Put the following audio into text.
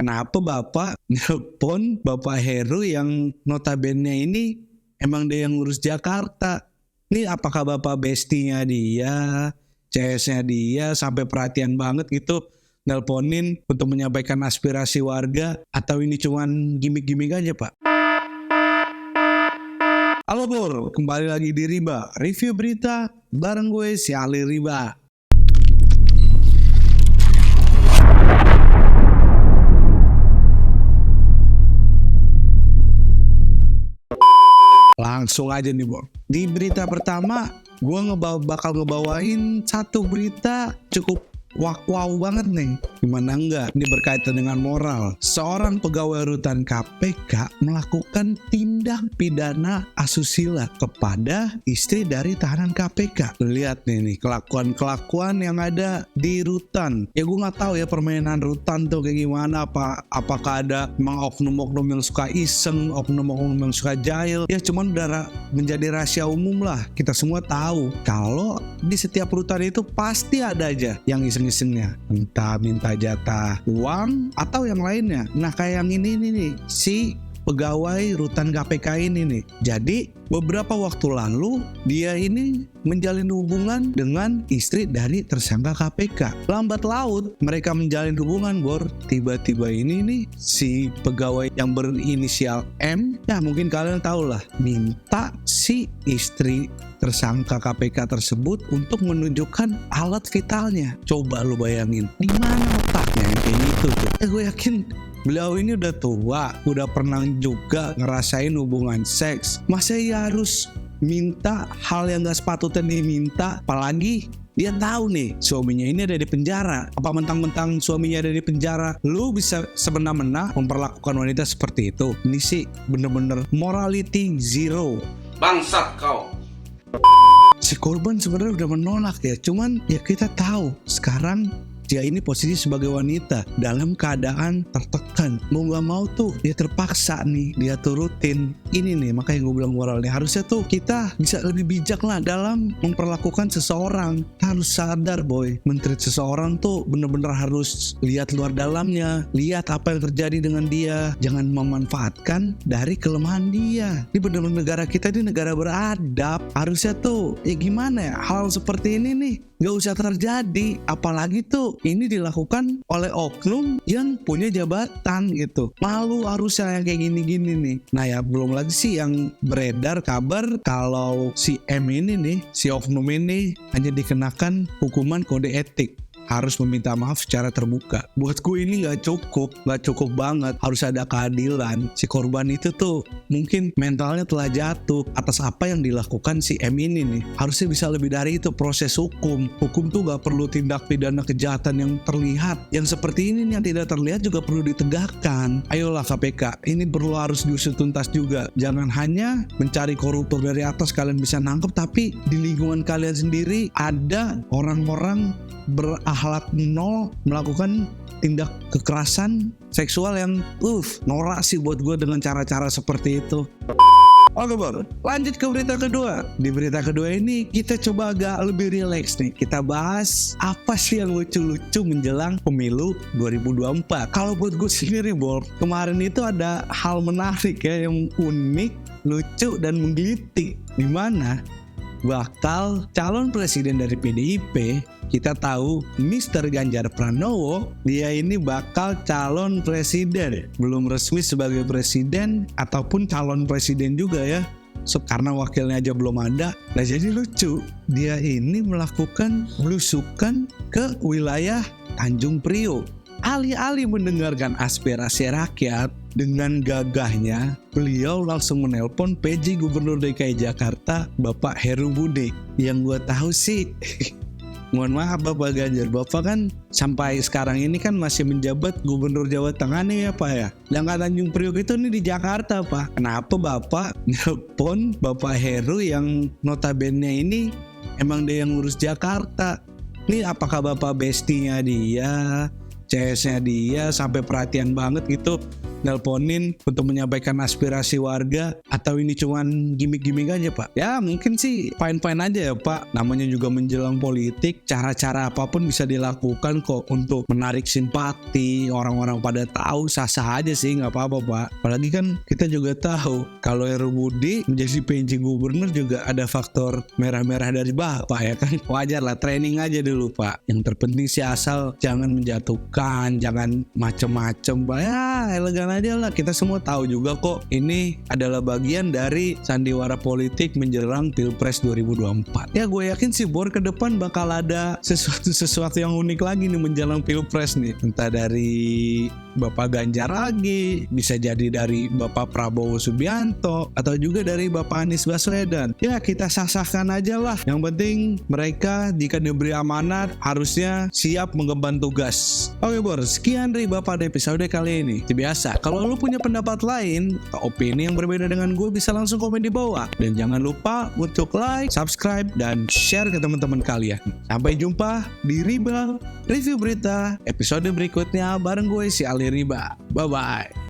Kenapa Bapak nelpon Bapak Heru yang notabene ini emang dia yang ngurus Jakarta? Ini apakah Bapak bestinya dia, CS-nya dia, sampai perhatian banget gitu nelponin untuk menyampaikan aspirasi warga, atau ini cuman gimmick-gimmick aja Pak? Halo Bor, kembali lagi di Riba, review berita bareng gue si Ali Riba. Langsung aja nih Bor. Di berita pertama, gue bakal ngebawain satu berita cukup wow banget nih. Gimana enggak? Ini berkaitan dengan moral. Seorang pegawai rutan KPK melakukan tindak pidana asusila kepada istri dari tahanan KPK. Lihat nih kelakuan yang ada di rutan. Ya gue nggak tahu ya permainan rutan tuh kayak gimana. Apakah ada memang oknum-oknum yang suka iseng, oknum-oknum yang suka jahil. Ya cuman udah menjadi rahasia umum lah. Kita semua tahu kalau di setiap rutan itu pasti ada aja yang iseng-isengnya, entah minta jatah uang atau yang lainnya. Nah kayak yang ini nih, si pegawai rutan KPK ini nih. Jadi beberapa waktu lalu dia ini menjalin hubungan dengan istri dari tersangka KPK. Lambat laut mereka menjalin hubungan Bor. Tiba-tiba ini nih si pegawai yang berinisial M, ya mungkin kalian tahu lah, minta si istri tersangka KPK tersebut untuk menunjukkan alat vitalnya. Coba lu bayangin, di mana otaknya yang kayak gitu tuh. Gue yakin beliau ini udah tua, udah pernah juga ngerasain hubungan seks. Masa ia harus minta hal yang gak sepatutnya diminta? Apalagi dia tahu nih suaminya ini ada di penjara. Apa mentang-mentang suaminya ada di penjara lu bisa semena-mena memperlakukan wanita seperti itu? Ini sih bener-bener morality zero. Bangsat kau. Si korban sebenarnya udah menolak ya, cuman ya kita tahu sekarang dia ini posisi sebagai wanita dalam keadaan tertekan, mau gak mau tuh dia terpaksa nih dia turutin. Ini nih makanya gue bilang moralnya harusnya tuh kita bisa lebih bijak lah dalam memperlakukan seseorang. Harus sadar boy, men-treat seseorang tuh bener-bener harus lihat luar dalamnya, lihat apa yang terjadi dengan dia, jangan memanfaatkan dari kelemahan dia. Ini bener-bener negara kita ini negara beradab. Harusnya tuh ya gimana ya, hal seperti ini nih gak usah terjadi. Apalagi tuh ini dilakukan oleh oknum yang punya jabatan gitu. Malu harusnya yang kayak gini-gini nih. Nah ya belum lagi sih yang beredar kabar kalau si M ini nih, si oknum ini hanya dikenakan hukuman kode etik, harus meminta maaf secara terbuka. Buatku ini gak cukup banget. Harus ada keadilan. Si korban itu tuh mungkin mentalnya telah jatuh atas apa yang dilakukan si M ini nih. Harusnya bisa lebih dari itu proses hukum. Hukum tuh gak perlu tindak pidana kejahatan yang terlihat. Yang seperti ini nih yang tidak terlihat juga perlu ditegakkan. Ayolah KPK, ini perlu harus diusut tuntas juga. Jangan hanya mencari koruptor dari atas kalian bisa nangkep, tapi di lingkungan kalian sendiri ada orang-orang berakhlak nol melakukan tindak kekerasan seksual yang norak sih buat gue dengan cara-cara seperti itu. Oke Bor, lanjut ke berita kedua. Di berita kedua ini kita coba agak lebih rileks nih. Kita bahas apa sih yang lucu-lucu menjelang pemilu 2024. Kalau buat gue sendiri Bor, kemarin itu ada hal menarik ya, yang unik, lucu dan menggelitik. Dimana bakal calon presiden dari PDIP, kita tahu Mr. Ganjar Pranowo, dia ini bakal calon presiden. Belum resmi sebagai presiden ataupun calon presiden juga ya. Karena wakilnya aja belum ada. Nah jadi lucu, dia ini melakukan belusukan ke wilayah Tanjung Priok. Alih-alih mendengarkan aspirasi rakyat, dengan gagahnya beliau langsung menelpon PJ Gubernur DKI Jakarta Bapak Heru Budi. Yang gue tahu sih mohon maaf Bapak Ganjar, Bapak kan sampai sekarang ini kan masih menjabat Gubernur Jawa Tengah nih ya Pak ya. Sedangkan Tanjung Priok itu nih di Jakarta Pak. Kenapa Bapak nelpon Bapak Heru yang notabene ini emang dia yang ngurus Jakarta? Ini apakah Bapak bestinya dia, CS-nya dia, sampai perhatian banget gitu nelponin untuk menyampaikan aspirasi warga, atau ini cuman gimmick-gimmick aja Pak? Ya mungkin sih fine-fine aja ya Pak, namanya juga menjelang politik, cara-cara apapun bisa dilakukan kok untuk menarik simpati, orang-orang pada tahu, sah-sah aja sih, nggak apa-apa Pak. Apalagi kan kita juga tahu kalau Heru Budi menjadi PJ gubernur juga ada faktor merah-merah dari Bapak ya kan, wajar lah, training aja dulu Pak. Yang terpenting sih asal jangan menjatuhkan, jangan macem-macem Pak, ya elegan aja lah. Kita semua tahu juga kok ini adalah bagian dari sandiwara politik menjelang Pilpres 2024. Ya gue yakin sih Bor, ke depan bakal ada sesuatu yang unik lagi nih menjelang Pilpres nih, entah dari Bapak Ganjar lagi, bisa jadi dari Bapak Prabowo Subianto, atau juga dari Bapak Anies Baswedan. Ya kita sah-sahkan aja lah, yang penting mereka jika diberi amanat harusnya siap mengemban tugas. Oke Bor, sekian dari Bapak di episode kali ini. Seperti biasa, kalau lu punya pendapat lain atau opini yang berbeda dengan gue, bisa langsung komen di bawah. Dan jangan lupa untuk like, subscribe, dan share ke teman-teman kalian. Sampai jumpa di Riba Review Berita episode berikutnya bareng gue si Ali Riba. Bye-bye.